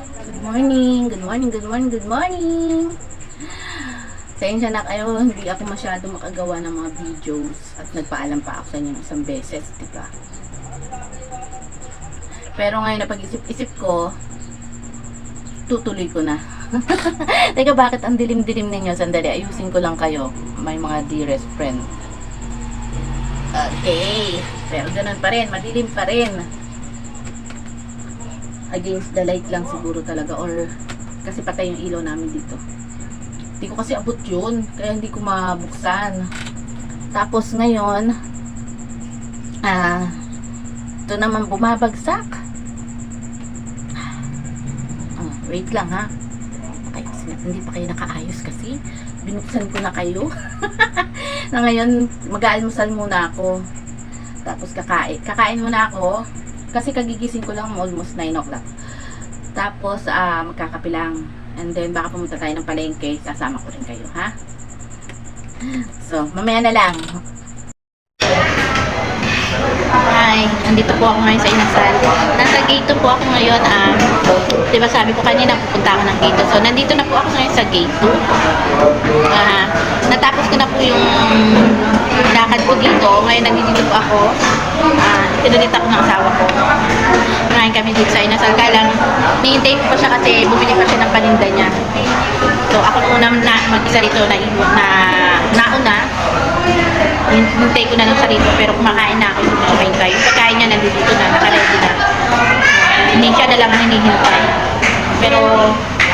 Good morning, good morning, good morning, good morning. Pasensya na kayo, hindi ako masyado makagawa ng mga videos at nagpaalam pa ako sa inyo isang beses, diba? Pero ngayon na pag-isip-isip ko, tutuloy ko na. Teka, bakit ang dilim-dilim ninyo? Sandali, ayusin ko lang kayo, may mga dearest friend. Okay, pero ganun pa rin, madilim pa rin. Against the light lang siguro talaga, or kasi patay yung ilaw namin dito. Hindi ko kasi abot yun, kaya hindi ko mabuksan. Tapos ngayon, ito naman bumabagsak. Wait lang ha. Okay, hindi pa kayo nakaayos kasi binuksan ko na kayo. Na ngayon, mag-aalmusal muna ako. Tapos kakain muna ako. Kasi kagigising ko lang almost 9 o'clock. Tapos, magkakape lang. And then, baka pumunta tayo ng palengke. Sasama ko rin kayo, ha? So, mamaya na lang. Hi, andito po ako ngayon sa Inasal. Nasa gate po ako ngayon. Diba sabi ko kanina, pupunta ako ng gate. So, nandito na po ako ngayon sa gate 2. Natapos ko na po yung lakad ko dito. Ngayon, nandito po ako. Pinulit ako ng asawa ko. Ngayon kami dito sa Inasal. Kaya lang, nihintay ko pa siya kasi bumili pa siya ng paninda niya. So, ako muna mag-isa rito nauna. Hintay ko na ng sarili pero kumakain na ako yung kumakain. Yung pagkain niya nandito na, nakaledi na. Hindi siya na lang ang hinihintay. Pero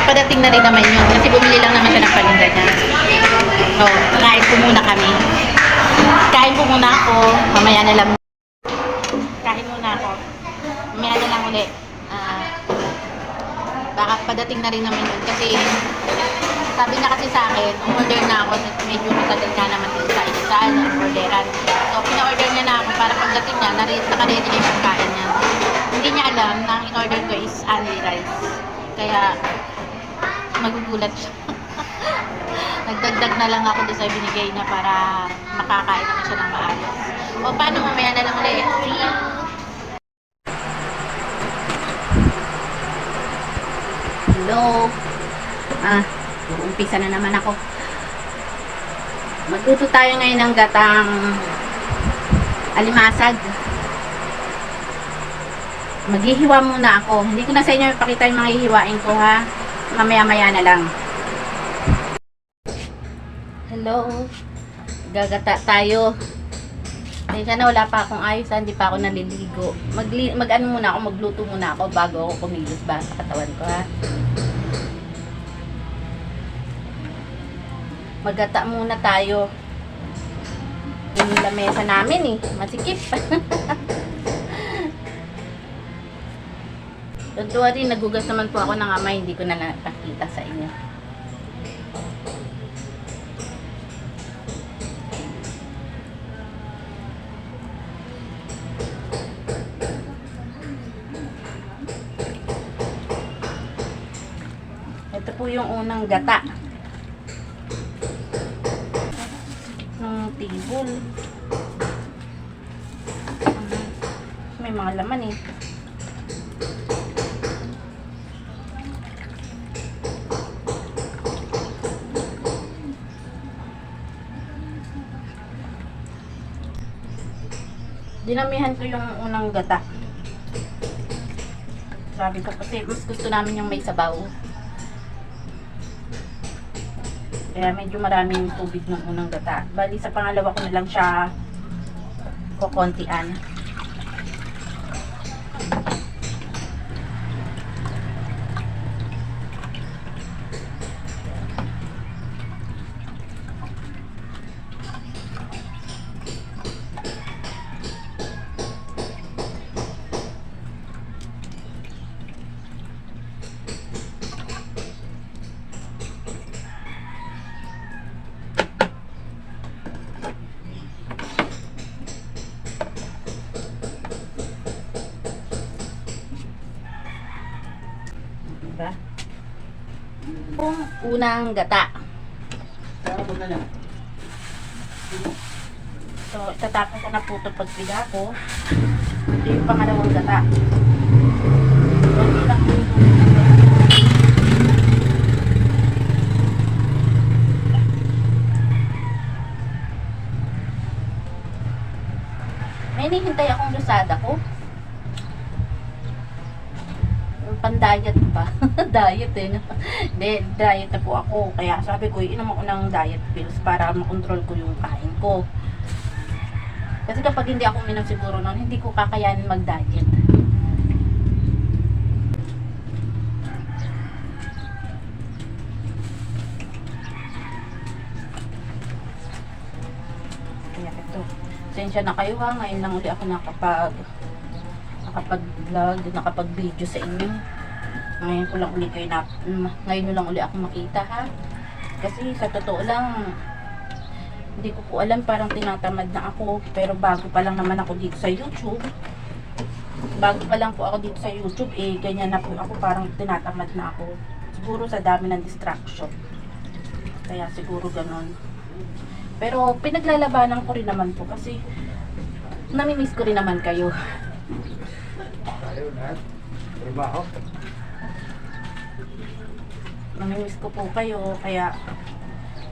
padating na rin naman yun kasi bumili lang naman siya ng paninda niya. So, kain po muna kami. Kain po muna ako, mamaya na lang. Kain muna ako. Mamaya na lang ulit. Baka padating na rin naman yun kasi sabi niya kasi sa akin, umorder na ako, medyo matagal ka naman dito sa Inasal, orderan. So, pina-order niya na ako para pagdating niya, naka-ready na yung pagkain niya. Hindi niya alam na ang in-order ko is only rice. Kaya, magugulat siya. Nagdagdag na lang ako doon sa binigay niya para makakain naman siya ng maayos. O, paano mamaya na lang ulit? See you! Hello! Umpisa na naman ako. Magluto tayo ngayon ng gatang alimasag. Maghihiwa muna ako. Hindi ko na sa inyo ipakita yung mga hihiwain ko ha. Mamaya-maya na lang. Hello. Gagata tayo. Teka na, wala pa akong ayos ha. Hindi pa ako naliligo. Mag-ano muna ako, magluto muna ako bago ako kumilos ba sa katawan ko ha. Magata muna tayo. Yung lamesa namin masikip. Don't worry, nagugas naman po ako ng amay, hindi ko na napakita sa inyo. Ito po yung unang gata. Tibol. May mga laman Dinamihan ko yung unang gata. Sabi ko kasi mas gusto namin yung may sabaw. Kaya medyo maraming tubig ng unang gata. Bali sa pangalawa ko na lang siya kukontian. Diba? Yung unang gata. So, itatapon ko na po ito pagpila ko. Ito yung pangalawang gata. So, hindi lang po yung pan-diet pa. Diet eh. No? Diet na po ako. Kaya sabi ko, inom ako ng diet pills para makontrol ko yung kain ko. Kasi kapag hindi ako uminom siguro noon, hindi ko kakayanin mag-diet. Kaya ito. Sensya na kayo ha. Ngayon lang uli ako nakapag-vlog, nakapag-video sa inyo. Ngayon ko lang uli kayo ngayon lang uli ako makita ha. Kasi sa totoo lang, hindi ko po alam, parang tinatamad na ako. Pero bago pa lang naman ako dito sa YouTube. Bago pa lang po ako dito sa YouTube, ganyan na po ako, parang tinatamad na ako. Siguro sa dami ng distraction. Kaya siguro ganon. Pero pinaglalabanan ko rin naman po kasi namimiss ko rin naman kayo. Trabaho. Namimiss ko po kayo, kaya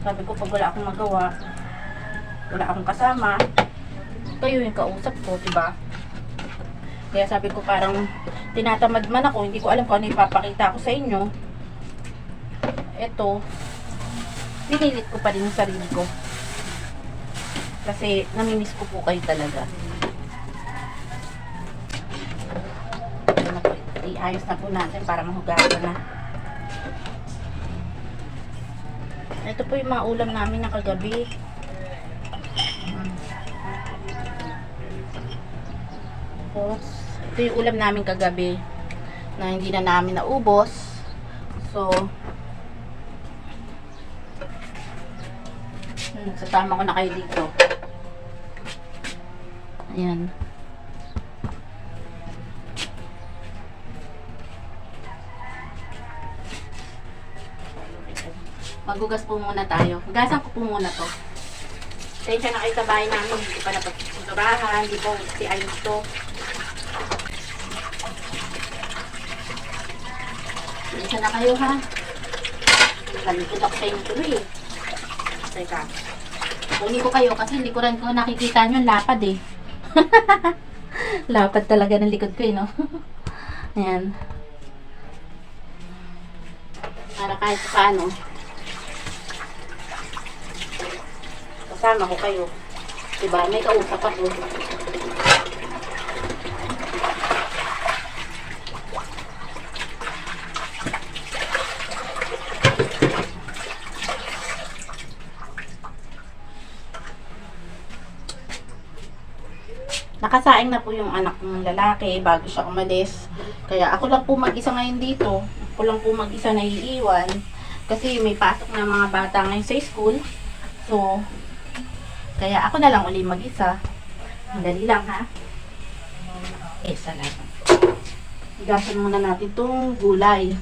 sabi ko pag wala akong magawa, wala akong kasama, kayo yung kausap ko, diba? Kaya sabi ko parang tinatamad man ako, hindi ko alam kung ano ipapakita ko sa inyo. Eto, pinilit ko pa rin yung sarili ko. Kasi namimiss ko po kayo talaga. Iayos na po natin para mahugasan na. Ito po yung mga ulam namin na kagabi. Tapos, ito yung ulam namin kagabi na hindi na namin naubos. So, sasama ko na kayo dito. Ayan. Maghugas po muna tayo. Hugasan ko po muna to. Tensya na kayo sa bahay namin. Hindi pa napagpinturahan. Hindi po si ayos to. Tensya na kayo ha. Kalikot ako sa inyo tuloy eh. Teka. Kunin ko kayo kasi hindi ko rin ko nakikita nyo lapad eh. Lapad talaga ng likod ko eh no. Ayan. Para kahit paano kasama ko kayo. Diba? May kausap ako. Nakasaing na po yung anak ng lalaki bago siya umalis. Kaya ako lang po mag-isa ngayon dito. Ako lang po mag-isa naiiwan. Kasi may pasok na mga bata ngayon sa school. So, kaya ako na lang uli mag-isa. Dali lang ha. Salamat. Higasan muna natin itong gulay.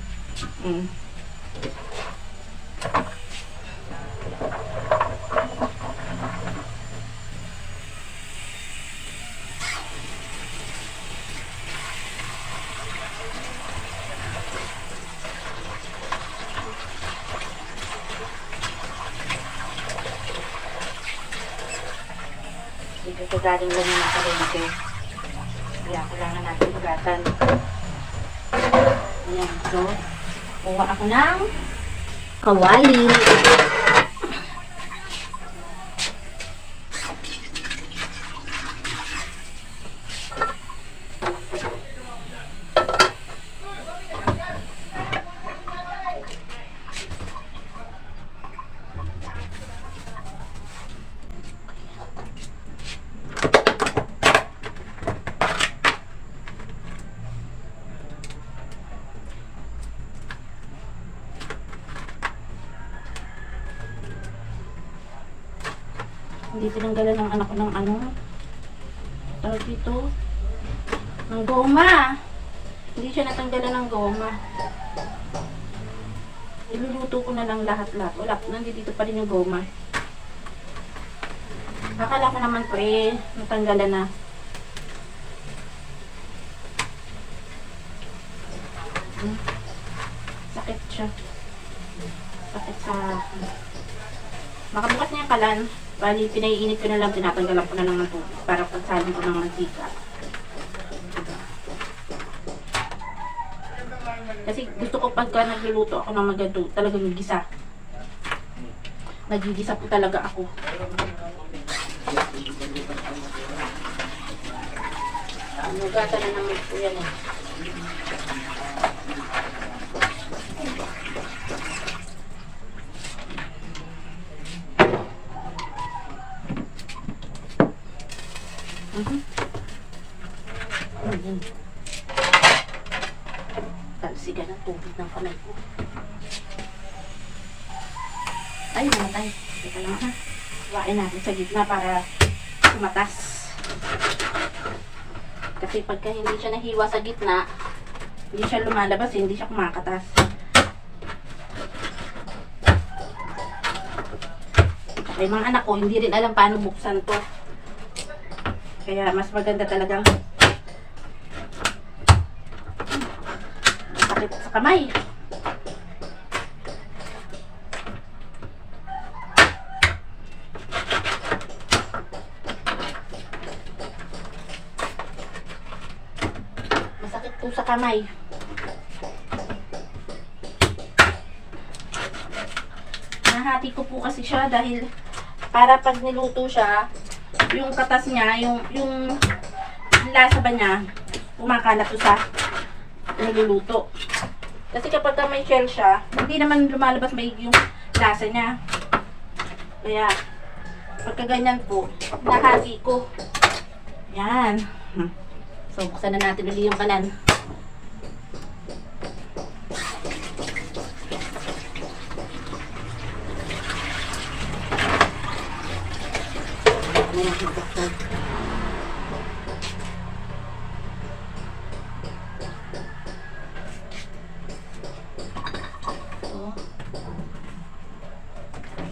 Ito galing lang yung nakalente. Kaya kailangan natin hugatan. Ayan. So, kuha ako ng kawali. Hindi tinanggalan ng anak ko ng ano. Tawag dito. Ng goma. Hindi siya natanggalan ng goma. Iluluto ko na lang lahat-lahat. Wala, nandito pa rin yung goma. Akala ko naman po natanggalan na. Sakit siya. Sakit sa... Makabukas niya yung kalan. Bali, pinaiinit ko na lang, tinatanggalan ko na lang ng tubig para pagsalin ko ng mantika. Kasi gusto ko pagka nagluluto ako ng magado, talagang gisa. Nagigisa po talaga ako. Nugatan na naman po yan eh. Talsigan ang tubig ng kamay ko. Ay, namatay. Teka lang ha. Hawain natin sa gitna para sumatas. Kasi pagka hindi siya nahiwa sa gitna, hindi siya lumalabas, hindi siya kumakatas. Ay, mga anak ko, hindi rin alam paano buksan to. Kaya mas maganda talagang sakit sa kamay. Masakit po sa kamay. Nahati ko po kasi siya dahil para pag niluto siya, yung katas niya, yung lasa ba niya, kumakalat to sa niluluto. Kasi kapag may shell siya, hindi naman lumalabas may yung lasa niya. Kaya, pagka ganyan po, nahati ko. Yan. So, buksan na natin ulit yung kalan.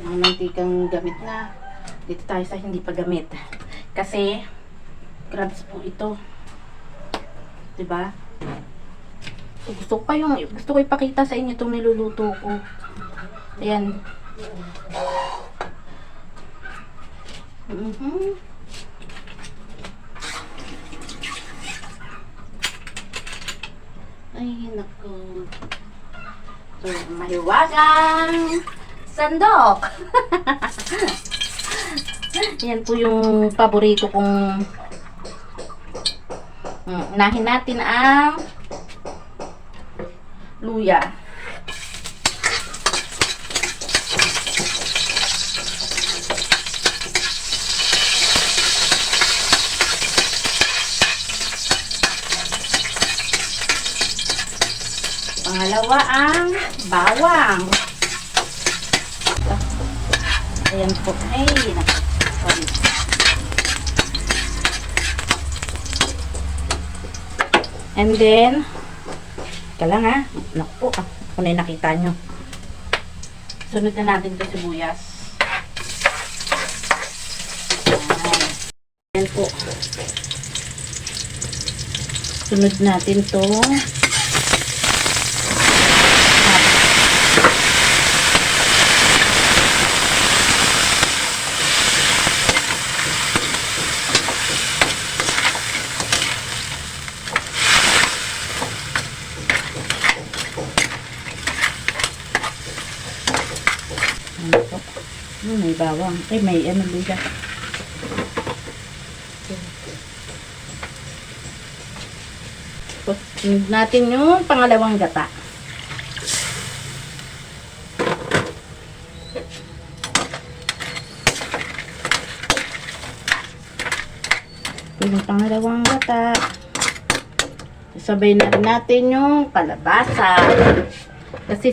Ang mantikang gamit na. Dito tayo sa hindi pa gamit. Kasi, crabs po ito. Diba? So, gusto ko ipakita sa inyo itong niluluto ko. Ayan. Ay, naku. So, mahiwagang sandok. Yan po yung paborito kong unahin natin ang luya. Pangalawa ang bawang. Ayan po. Ay, sorry. And then, ika lang ha. Naku po, kung na nakita nyo. Sunod na natin ito sibuyas. Ayan po. Sunod natin to. May bawang. Ay, may ano luya. Sunod natin yung pangalawang gata. Yung pangalawang gata. Sabay na rin natin yung kalabasa. Kasi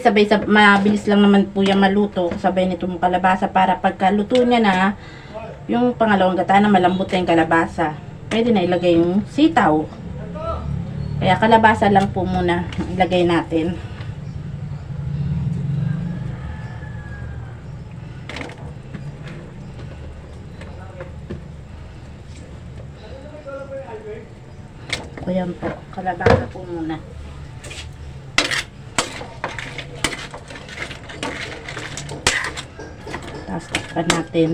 mabilis lang naman po yung maluto. Sabay nitong kalabasa para pagkaluto niya na, yung pangalawang gata na malambot na yung kalabasa. Pwede na ilagay yung sitaw. Kaya kalabasa lang po muna ilagay natin. Ayan po, kalabasa po muna. Tapos takpan natin.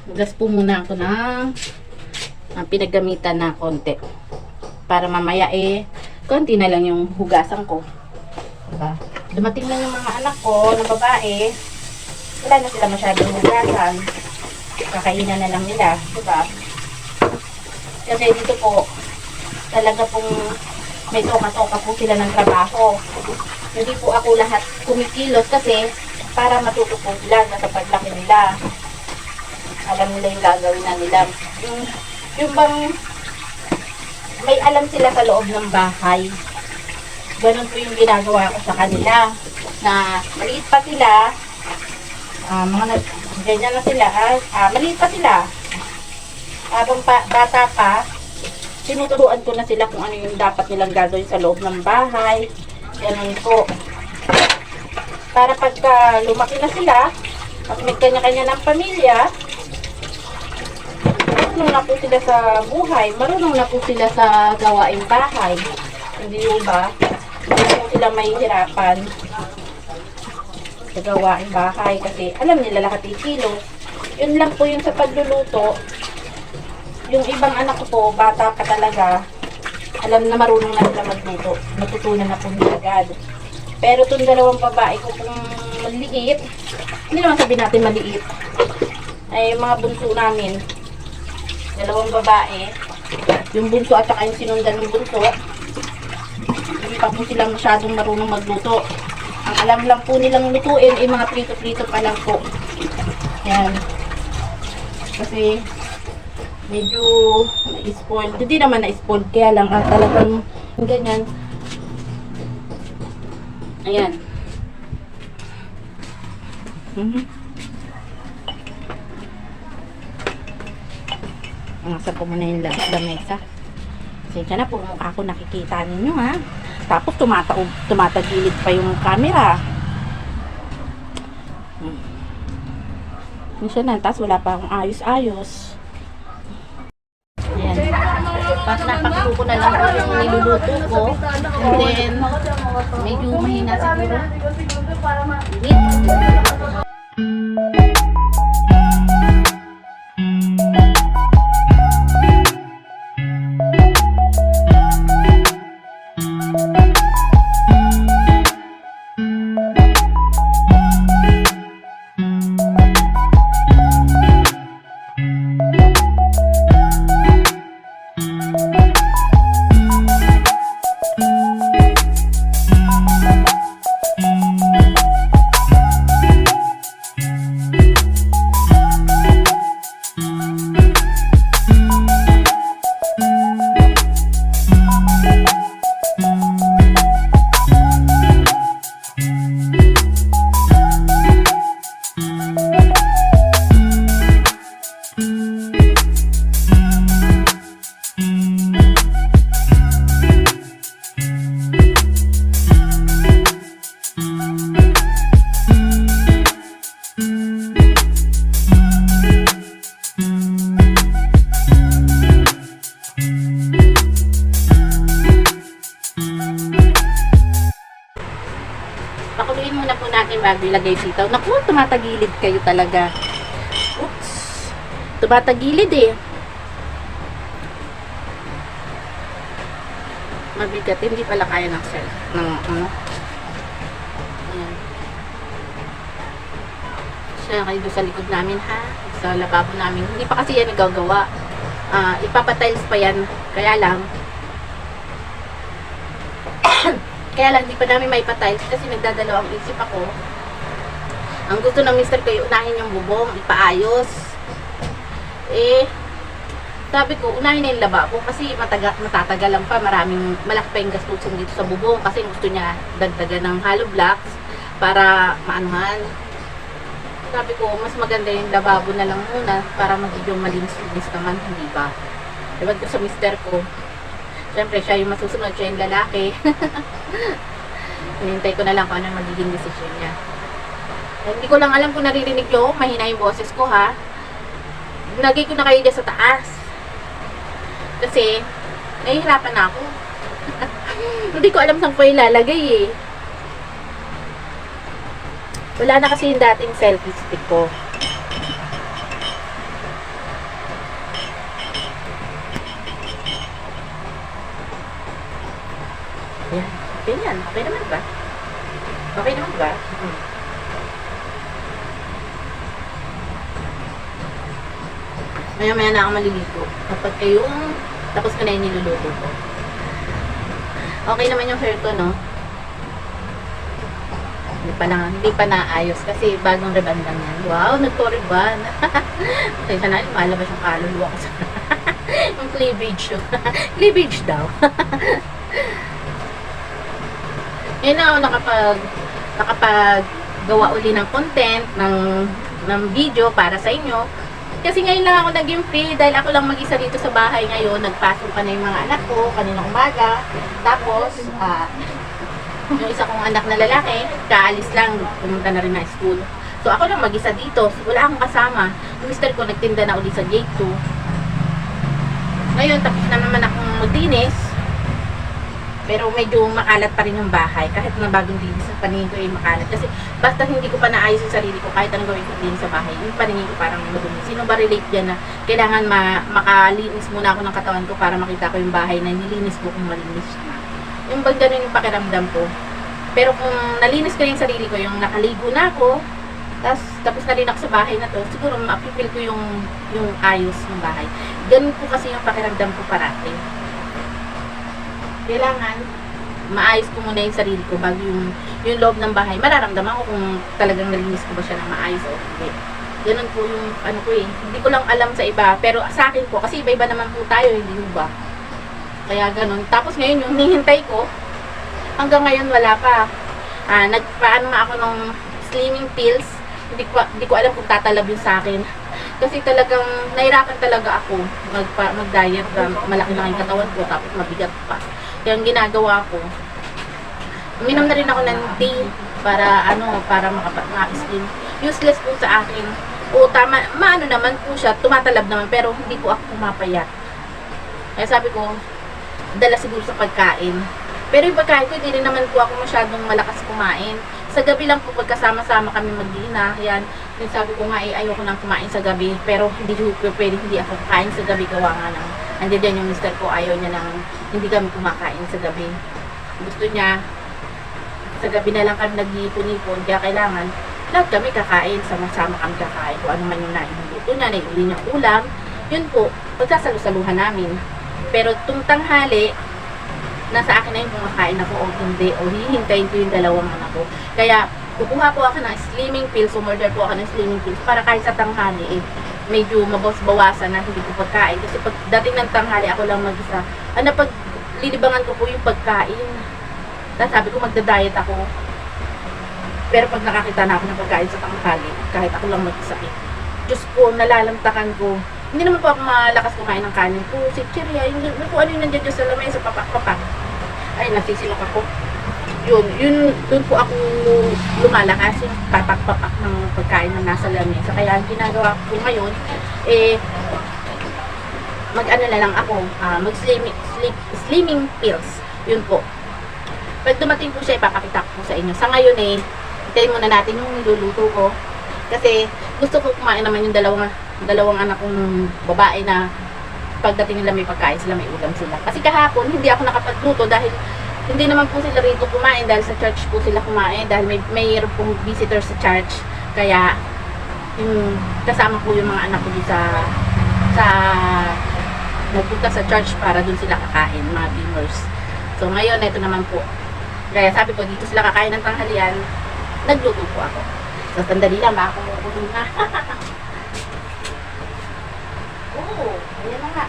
Gas po muna ako ng pinaggamitan na konti. Para mamaya konti na lang yung hugasan ko. Diba? Dumating na yung mga anak ko na babae. Wala na sila masyadong hugasan. Kakainan na lang nila. Diba? Kasi dito po, talaga pong may toka-toka po sila ng trabaho. Hindi po ako lahat kumikilos kasi para matuto po sila sa paglaki nila. Alam nila yung gagawin na nila. Yung bang may alam sila sa loob ng bahay. Ganun po yung ginagawa ko sa kanila. Na maliit pa sila, ganyan na sila, maliit pa sila. Habang bata pa, tinuturuan ko na sila kung ano yung dapat nilang gagawin sa loob ng bahay. Ganun po. Para pagka lumaki na sila, at may kanya-kanya ng pamilya, marunong na po sila sa buhay, marunong na po sila sa gawaing bahay. Hindi ba? Hindi po sila mahihirapan sa gawaing bahay kasi alam nila lahat ikilos. Yun lang po yung sa pagluluto. Yung ibang anak ko po, bata pa talaga, alam na marunong na sila magluto. Natutunan na po nila agad. Pero itong dalawang babae ko pong maliit, hindi naman sabihin natin maliit, ay mga bunso namin. Dalawang babae, yung bunso at saka yung sinundan ng bunso, hindi pa po sila masyadong marunong magluto. Ang alam lang po nilang lutuin ay mga prito-prito pa lang po. Yan. Kasi medyo na-spoiled. Hindi naman na-spoiled, kaya lang talagang ganyan. Ayan. Nasa po muna yung lamesa. Sensya na po mukha ako nakikita ninyo ha. Tapos tumatagilid pa yung camera. Minsan na, tapos wala pa akong ayos-ayos. Ayan. Tapos napakito ko na lang po yung niluluto ko. And then, medyo mahina siguro. Pakuluin muna po natin bago ilagay sitaw. Naku, tumatagilid kayo talaga. Oops. Tumatagilid eh. Mabigat. Hindi pala kaya ng cell. Ayan. Siya kayo doon sa likod namin ha. Sa lababo namin. Hindi pa kasi yan nagagawa. Ipapatiles pa yan. Kaya lang hindi pa namin may patiles kasi nagdadalawang isip ako. Ang gusto ng mister ko, unahin yung bubong, ipaayos. Sabi ko, unahin na yung lababo kasi matatagalan pa. Malaki pa yung gastusin dito sa bubong kasi gusto niya dagdagan ng hollow blocks para maanuhan. Sabi ko, mas maganda yung lababo na lang muna para magiging malinis-linis naman, hindi ba? Diba ko sa mister ko, siyempre, siya yung masusunod, siya yung lalaki. Hinintay ko na lang kung ano magiging decision niya. Hindi ko lang alam kung naririnig nyo, mahina yung boses ko ha. Nagay ko na kayo dyan sa taas. Kasi, nahihirapan na ako. Hindi ko alam saan ko ilalagay eh. Wala na kasi yung dating selfie stick ko. Ganyan, okay naman ba? Okay naman ba? Maya-maya na ako maliligo. Kapag kayong tapos ko na yung niluluto ko. Okay naman yung hair ko, no? Hindi pa naayos kasi bagong ribbon lang yan. Wow, nagko-ribbon. Kaya na, malabas yung kaluluwa ko sa yung cleavage yun. Cleavage daw. Ngayon na ako nakapag-gawa uli ng content, ng video para sa inyo. Kasi ngayon lang ako naging free dahil ako lang mag-isa dito sa bahay ngayon. Nagpasok pa na yung mga anak ko kaninang umaga. Tapos, yung isa kong anak na lalaki, kaalis lang, pumunta na rin na school. So ako lang mag-isa dito, wala akong kasama. Yung mister ko nagtinda na ulit sa gate 2. Ngayon, tapos na naman akong maglinis. Pero medyo makalat pa rin yung bahay. Kahit na bagong linis sa paningin ko ay makalat. Kasi basta hindi ko pa naayos yung sarili ko, kahit anong gawin ko din sa bahay, yung paningin ko parang madumi. Sino ba relate dyan na kailangan makalinis muna ako ng katawan ko para makita ko yung bahay na nilinis ko kung malinis na. Yung bang ganun yung pakiramdam ko. Pero kung nalinis ko yung sarili ko, yung nakaligo na ako, tapos na rin ako sa bahay na to, siguro ma-feel ko yung ayos ng bahay. Ganun po kasi yung pakiramdam ko parati. Kailangan maayos ko muna yung sarili ko bago yung loob ng bahay. Mararamdaman ko kung talagang nalinis ko ba siya ng maayos o hindi. Ganun po yung ano ko eh. Hindi ko lang alam sa iba, pero sa akin po, kasi iba-iba naman po tayo, hindi ba? Kaya ganun. Tapos ngayon yung nihintay ko, hanggang ngayon wala pa. Nagpaano nga ako ng slimming pills. Hindi ko alam kung tatalab yun sa akin. Kasi talagang nahirapan talaga ako mag-diet. Malaki-laking katawan ko, tapos mabigat pa. Kaya ang ginagawa ko, uminom na rin ako ng tea para maka-slim. Useless po sa akin. O tama, maano naman po siya, tumatalab naman, pero hindi po ako pumapayat. Kaya sabi ko, dala siguro sa pagkain. Pero yung pagkain ko, hindi rin naman po ako masyadong malakas kumain. Sa gabi lang po, pagkasama-sama kami mag-dina, yan. Yung sabi ko nga, ayoko nang kumain sa gabi. Pero hindi ko pwede, hindi ako kain sa gabi. Gawa nga ng, andiyan dyan yung mister ko, ayaw niya nang hindi kami kumakain sa gabi. Gusto niya, sa gabi na lang kami nag-iipon-ipon. Kaya kailangan, lahat kami kakain, sama-sama kami kakain. Kung ano man yung nailuto niya, naiuli niyang ulam. Yun po, pagsasalusaluhan namin. Pero tung tanghali, nasa akin na yung kumakain ako o hindi, o hihintayin ko yung dalawang anak ko. Kaya, kukuha po ako ng slimming pills, umorder po ako ng slimming pills para kahit sa tanghali, medyo mabawas-bawasan na hindi ko pagkain. Kasi pag dating ng tanghali, ako lang mag-isa. Pag lilibangan ko po yung pagkain. Tapos sabi ko, magda-diet ako. Pero pag nakakita na ako ng pagkain sa tanghali, kahit ako lang mag-isa, Diyos ko, nalalantakan ko. Hindi naman po ako malakas kumain ng kanin po. Si Chiria, hindi po ano yung nandiyan dyan sa lamay, sa papak-papak. Ay, nasisilok ako. Yun po ako lumalakas yung papak-papak ng pagkain na nasa lamesa. Kaya ang ginagawa ko ngayon, mag-ano na lang ako, slimming pills. Yun po. Pag dumating po siya, ipapakita ko po sa inyo. Sa ngayon hintayin muna natin yung niluluto ko. Kasi gusto ko kumain naman yung dalawang anak kong babae na pagdating nila may pagkain sila, may ulam sila. Kasi kahapon, hindi ako nakapagluto dahil hindi naman po sila rito kumain dahil sa church po sila kumain dahil mayroon pong visitor sa church. Kaya, yung kasama po yung mga anak ko sa nagpunta sa church para dun sila kakain, mga beamers. So, ngayon, ito naman po. Kaya sabi ko, dito sila kakain ng tanghalian, nagluto po ako. So, sandali lang, baka kumukulong na. Oo, ayan na nga.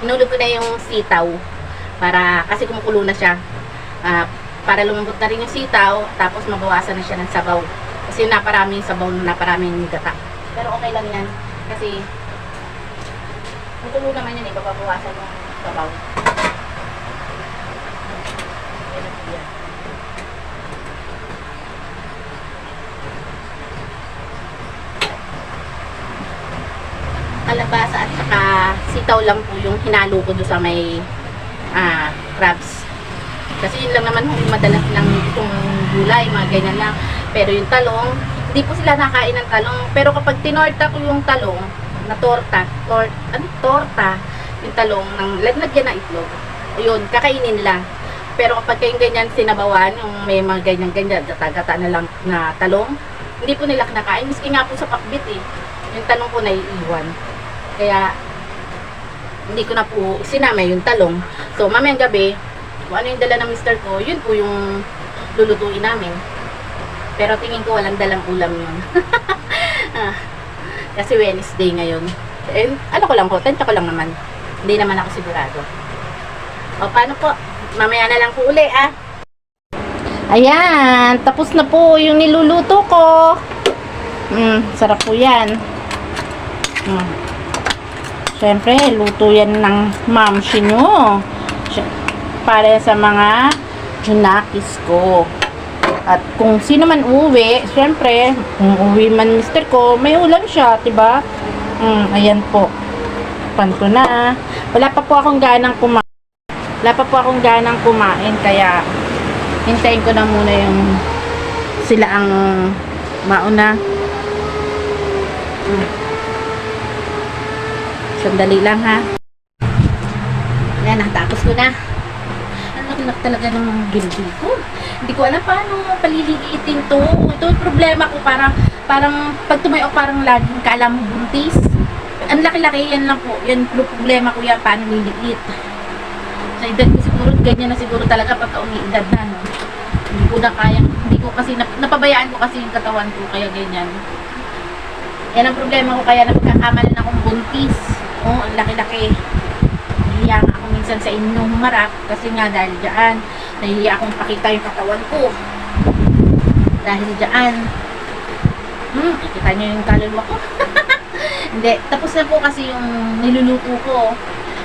Inulog ko na yung sitaw kasi kumukulo na siya. para lumambot na rin yung sitaw, tapos mabawasan na siya ng sabaw. Kasi naparami yung sabaw, naparami yung gata. Pero okay lang yan. Kasi, tutulo naman yan, babawasan yung sabaw. Yan. Kalabasa at saka sitaw lang po yung hinalo ko doon sa may crabs. Kasi yun lang naman yung madalas lang itong gulay, mga ganyan lang. Pero yung talong, hindi po sila nakain ng talong. Pero kapag tinorta ko yung talong, na torta, yung talong, lagyan na itlog. Ayun, kakainin nila. Pero kapag kayong ganyan sinabawan, yung may mga ganyan-ganyan, gata-gata na lang na talong, hindi po nila kinakain. Miski nga po sa pakbit yung talong po naiiwan. Kaya, hindi ko na po sinama yung talong. So, mamayang gabi, kung ano yung dala ng mister ko, yun po yung lulutuin namin. Pero tingin ko walang dalang ulam yun. Kasi Wednesday ngayon. And, ano ko lang po, tensya ko lang naman. Hindi naman ako sigurado. O, paano po? Mamaya na lang po uli, Ayan, tapos na po yung niluluto ko. Sarap po yan. Siyempre, luto yan ng mamsi nyo. Para sa mga junakis ko. At kung sino man uwi, siyempre, kung uwi man mister ko, may ulam siya, diba? Ayan po. Panto na. Wala pa po akong ganang kumain, kaya hintayin ko na muna yung sila ang mauna. Sandali lang, ha. Ayan, natapos ko na. Ang laki talaga ng gilgil ko. Hindi ko alam paano paliliitin to. Ito yung problema ko. Parang pag tumayo, parang laging kala mo buntis. Ang laki-laki, yan lang po. Yan problema ko yan, paano liliit. Sa edad ko siguro, ganyan na siguro talaga pagka umiidad na, no? Hindi ko na kaya, hindi ko kasi, napabayaan ko kasi yung katawan ko, kaya ganyan. Yan ang problema ko, kaya napagkakamalan akong buntis. Oh, ang laki-laki. Nahihiya ako minsan sa inyong humarap, kasi nga dahil dyan, nahihiya akong pakita yung katawan ko. Dahil dyan, ikita nyo yung kaluluwa ko. Hindi, tapos na po kasi yung niluluto ko.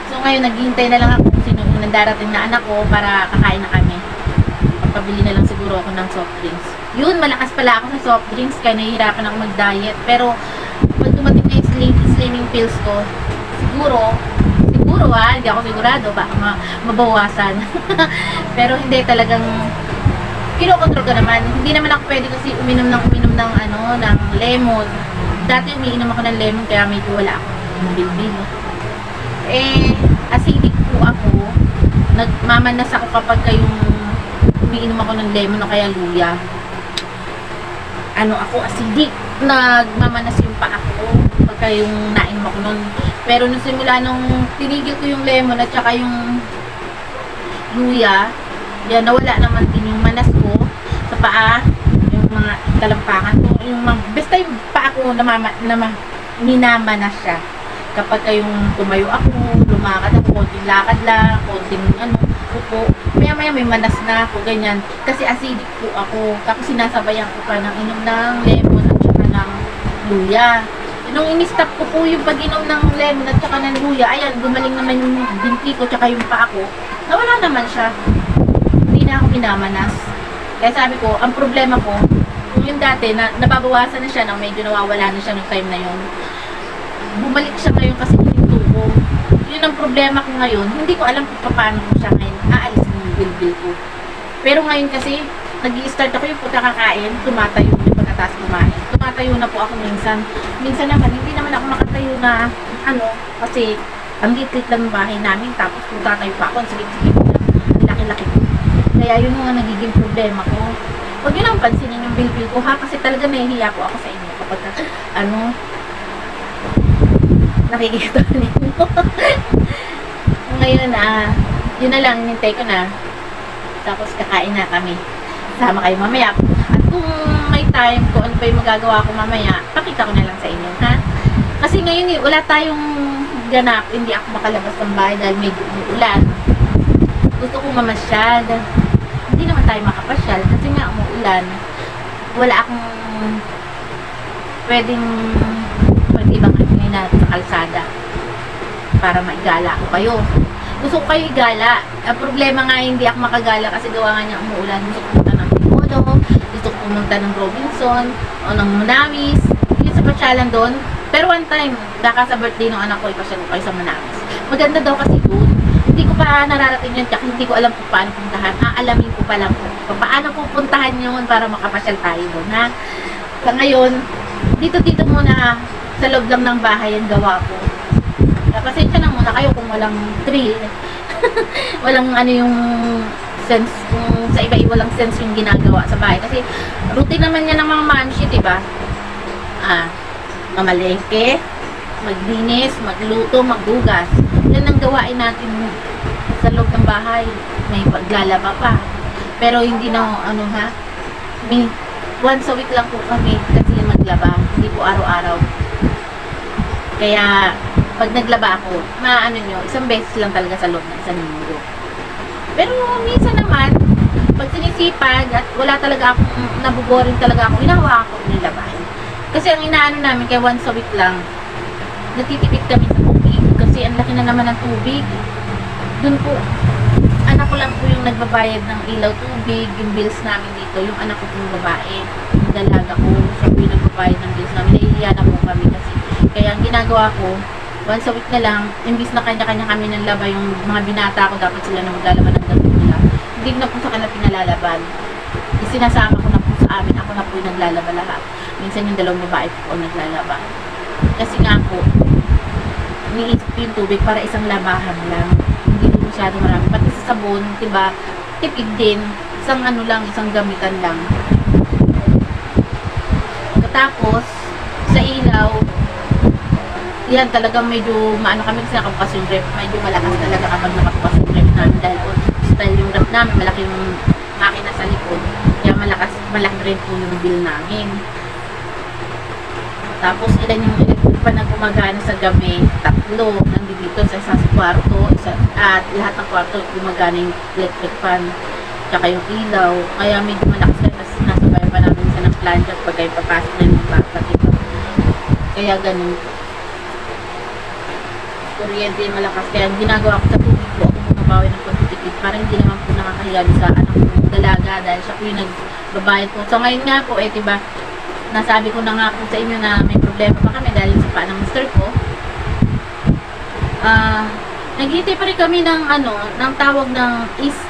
So ngayon, naghihintay na lang ako kung sino yung darating na anak ko para kakain na kami. Pagpabili na lang siguro ako ng soft drinks. Yun, malakas pala ako sa soft drinks kaya nahihirapan ako mag-diet. Pero, pag dumating na yung slimming pills ko, siguro hindi ako sigurado, baka mabawasan. Pero hindi talagang, kinokontrol ko naman. Hindi naman ako pwede kasi uminom ng lemon. Dati umiinom ako ng lemon kaya medyo wala ako ng bilbil. Acidic po ako. Nagmamanas ako kapag kayong umiinom ako ng lemon o kaya luya. Acidic. Nagmamanas yung paa ko pagka yung nainom ako nun. Pero nung simula nung tinigil ko yung lemon at saka yung luya, yan, nawala naman din yung manas ko sa paa, yung mga talampakan ko, basta yung paa ko minamanas siya. Kapag kayong tumayo ako, lumakad ako, konting lakad lang, konting upo, maya may manas na ako, ganyan. Kasi acidic po ako. Tapos sinasabayan ko pa ng inom ng lemon at saka ng luya. Nung in-stop ko po yung pag-inom ng lemon at saka ng luya, ayan, gumaling naman yung binti ko tsaka yung paa ko. Nawala naman siya. Hindi na ako minamanas. Kaya sabi ko, ang problema ko, kung yung dati, nababawasan na siya, medyo nawawala na siya ng time na yun. Bumalik siya ngayon kasi hinto ko. Yun ang problema ko ngayon. Hindi ko alam kung paano ko siya ngayon aalis ng bilbil ko. Pero ngayon kasi, nag-i-start ako yung pagkakakain, tumatayo yung pagkatapos kumain. Tumatayo na po ako minsan. Minsan naman, hindi naman ako makatayo na, kasi ang litlit lang ng bahay namin, tapos kung tatayo pa ako, ang sakit-sakit ko na, laki-laki ko. Kaya yun yung nagiging problema ko. Huwag yun ang pansinin yung bilbil ko, kasi talaga nahihiya po ako sa inyo kapag, nakikita ninyo. Ngayon, yun na lang, hinintay ko na. Tapos kakain na kami. Sama kayo mamaya. At kung may time, kung ano pa yung magagawa ko mamaya, pakita ko na lang sa inyo, ha? Kasi ngayon, wala tayong ganap. Hindi ako makalabas ng bahay dahil medyo umuulan. Gusto ko mamasyal. Hindi naman tayo makapasyal kasi nga umuulan. Wala akong pwedeng ibang na sa kalsada para maigala ko kayo. Gusto ko kayo igala. Ang problema nga hindi ako makagala kasi gawa nga niya umuulan. Gusto ko pumunta ng Timodo, gusto ko pumunta ng Robinson o ng Manawis. Yun sa pasyalan doon. Pero one time, baka sa birthday ng anak ko, ipasyal ko kayo sa Manawis. Maganda daw kasi doon. Hindi ko pa nararating yun, tsaka hindi ko alam kung paano puntahan. Aalamin ko pa lang kung paano pupuntahan yun para makapasyal tayo doon, ha? Sa ngayon, dito muna sa loob lang ng bahay ang gawa ko. Pasensya na muna kayo kung walang thrill. Walang ano yung sense, kung sa iba walang sense yung ginagawa sa bahay. Kasi routine naman yan ng mga mamshi, diba? Mamalengke, maglinis, magluto, maghugas. Yan ang gawain natin sa loob ng bahay. May paglalaba pa. Pero hindi na, once a week lang po kami kasi maglaba. Hindi po araw-araw. Kaya, pag naglaba ako, isang beses lang talaga sa loob ng isang linggo. Pero, minsan naman, pag sinisipag at wala talaga akong nabuboring talaga ako, hinahawa ako ng labahin. Kasi ang inaano namin, kaya once a week lang, natitipid kami sa tubig. Kasi ang laki na naman ng tubig. Doon po, anak ko lang po yung nagbabayad ng ilaw, tubig, yung bills namin dito, yung anak ko po yung babae, yung dalaga ko, siya po yung nagbabayad ng bills namin. Nahihiya na po kami kasi. Kaya ang ginagawa ko, once a week na lang, imbis na kanya-kanya kami ng laba, yung mga binata ko, dapat sila na maglalaban ng gamit nila. Hindi na po sa kanila pinalalaban. Sinasama ko na po sa amin, ako na po yung naglalaba lahat. Minsan yung dalawang babae po ang naglalaba. Kasi nga po, niisip yung tubig para isang labahan lang. Hindi po masyado marami. Pati sa sabon, diba, tipid din. Isang isang gamitan lang. Tapos, sa ilaw, yan talagang medyo kami kasi nakabukas yung ref. Medyo malakas talaga kapag nakabukas yung ref namin dahil style yung ref namin, malaking makina sa likod. Kaya malaki rin po yung bill namin. Tapos ilan yung electric pa na gumagana sa gabi? 3. Nandito sa isang kwarto, at lahat ng kwarto gumagana yung electric fan. Tsaka yung ilaw. Kaya medyo malakas kayo kasi nasabay pa namin sa ng plancha pag kayo papasok na yung bata. Kaya ganun. Kuryente malakas. Kaya ang ginagawa ko sa tubig po, ako bumabawi ng pagtitipid para hindi naman po nakakahiya sa anak kong dalaga dahil siya po yung nagbabayad po. So ngayon nga po, diba, nasabi ko na nga po sa inyo na may problema pa kami dahil sa paa ng mister ko. Naghihintay pa rin kami ng ng tawag ng East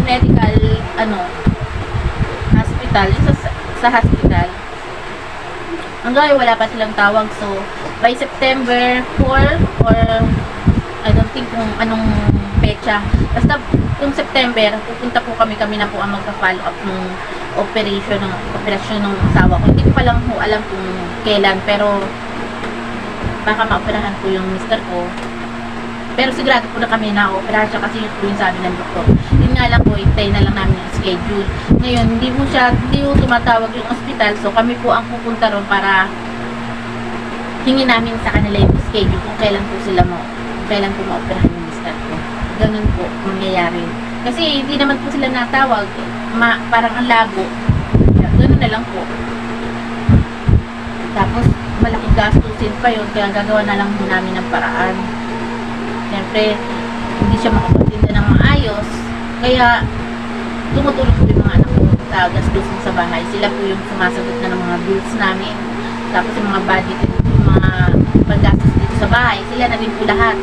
Medical Hospital, sa hospital. Hanggang wala pa silang tawag. So, by September 4 or I don't think kung anong petsa. Basta yung September, pupunta po kami na po ang magka-follow up ng operasyon ng asawa ko. Hindi ko pa lang po alam kung kailan, pero baka maoperahan po yung mister ko. Pero sigurado po na kami na operahan siya kasi yun po yung sabi ng doktor. Yun nga lang po, itay na lang namin yung schedule. Ngayon, hindi po tumatawag yung ospital, so kami po ang pupunta ron para hingin namin sa kanila yung schedule kung kailan po maoperahan yung mister ko. Ganun po mangyayari. Kasi hindi naman po sila natawag, parang ang labo. Ganun na lang po. Tapos, malaking gastusin pa yun, kaya gagawa na lang po namin ng paraan. Siyempre, hindi siya makapagtinda ng maayos. Kaya, tumutulong po yung mga anak ko sa gastusin sa bahay. Sila po yung sumasagot na ng mga bills namin. Tapos yung mga budget, yung mga paggastos dito sa bahay, sila na rin po lahat.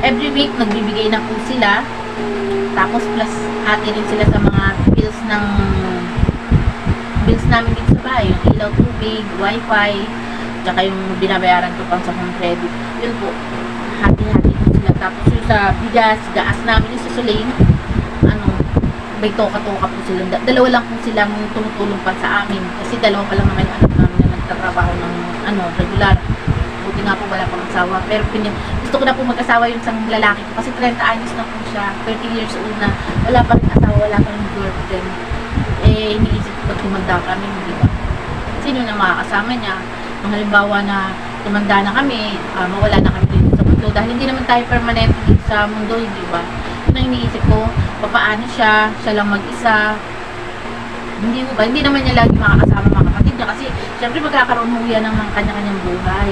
Every week, nagbibigay na po sila. Tapos, plus, hati rin sila sa mga bills namin dito sa bahay. Yung ilaw, tubig, wifi, tsaka yung binabayaran ko pang sa home credit. Yun po, hati-hati po sila. Tapos yung sa bigas, gaas namin yung sa Sulain, may toka-toka po sila. Dalawa lang po silang tumutulong pa sa amin. Kasi dalawa pa lang naman yung anak namin na nagtatrabaho ng regular. Buti nga po wala pang asawa. Pero gusto ko na po mag-asawa yung isang lalaki ko. Kasi 30 anos na po siya, 30 years old na. Wala pa rin asawa, wala pa rin girlfriend. Iniisip ko pag tumanda kami, di ba? Sino na makakasama niya? Kung halimbawa na tumanda na kami, mawala na kami dito sa mundo. Dahil hindi naman tayo permanent dito sa mundo, di ba? yun ang iniisip ko, papaano siya lang mag-isa. Hindi naman niya lagi makakasama mga kapatid niya kasi syempre magkakaroon mo yan ng mga kanya-kanyang buhay.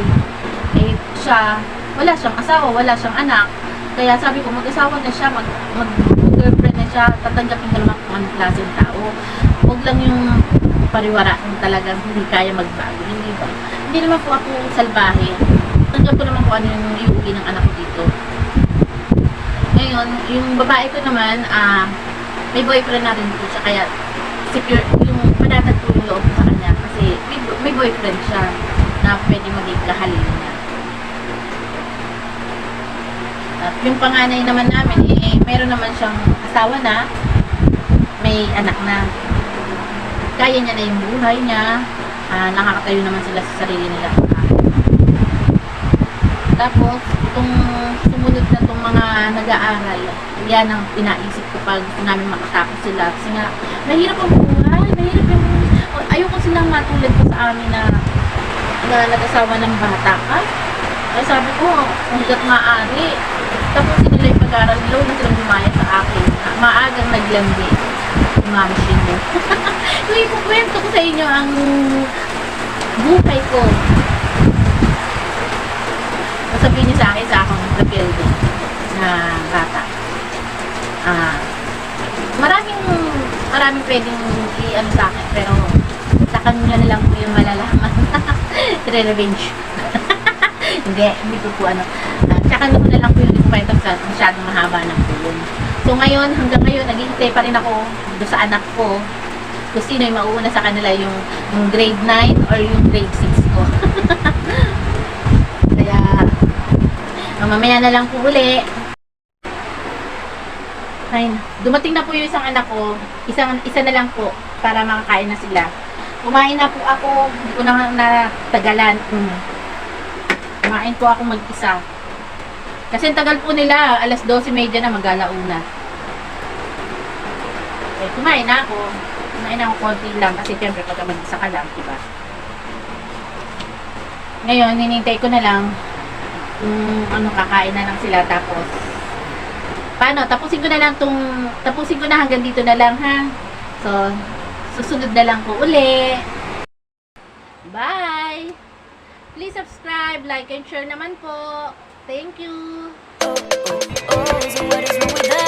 Eh siya, wala siyang asawa, wala siyang anak. Kaya sabi ko, mag-asawa na siya, mag-girlfriend na siya, tatanggapin ka naman kung anong klaseng tao. Huwag lang yung pariwara kung talagang hindi kaya magbago, hindi ba? Hindi naman po ako salbahe. Tanggap ko naman po ano yung iuwi ng anak ko dito. Ngayon, yung babae ko naman, may boyfriend na rin po siya, kaya secure, yung madatag po yung loob ko sa kanya kasi may boyfriend siya na pwede maging kahalin niya. At yung panganay naman namin, meron naman siyang asawa na, may anak na. Kaya niya na yung buhay niya, nakakatayo naman sila sa sarili nila. Tapos, itong sumunod na itong mga nag-aaral, yan ang pinaisip ko pag namin makatapos sila. Kasi nga, mahirap ang buhay, mahirap yung... Ayoko silang matulad ko sa amin na nag-asawa ng bata ka. Ay sabi ko, hanggat maaari, tapusin nila yung pag-aaral nila, huwag na silang bumaya sa akin. Maagang naglandi. Imagine mo. Kung ikukwento ko sa inyo ang buhay ko, sabihin niyo sa akin sa akong kapildo na bata. Maraming pwedeng i-ano sa akin, pero sa kanya na lang po yung malalaman. Revenge. hindi ko po ano. Tsaka ko na lang po yung ikwento sa masyadong mahaba ng po. So ngayon, hanggang ngayon, naghihintay pa rin ako doon sa anak ko kung sino yung mauuna sa kanila, yung grade 9 or yung grade 6 ko. Kaya, mamaya na lang po uli. Ay, dumating na po yung isang anak ko. Isa na lang po para makakain na sila. Kumain na po ako. Hindi ko na natagalan. Kumain po ako mag-isa. Kasi ang tagal po nila. Alas 12:30 na mag-alauna. Okay, kumain na ako. Kumain ako konti lang. Kasi syempre pag mag-isa ka lang, diba? Ngayon, ninintay ko na lang kakain na lang sila, tapos paano, tapusin ko na hanggang dito na lang, ha. So, susunod na lang po uli. Bye! Please subscribe, like, and share naman po. Thank you! So what is wrong with that?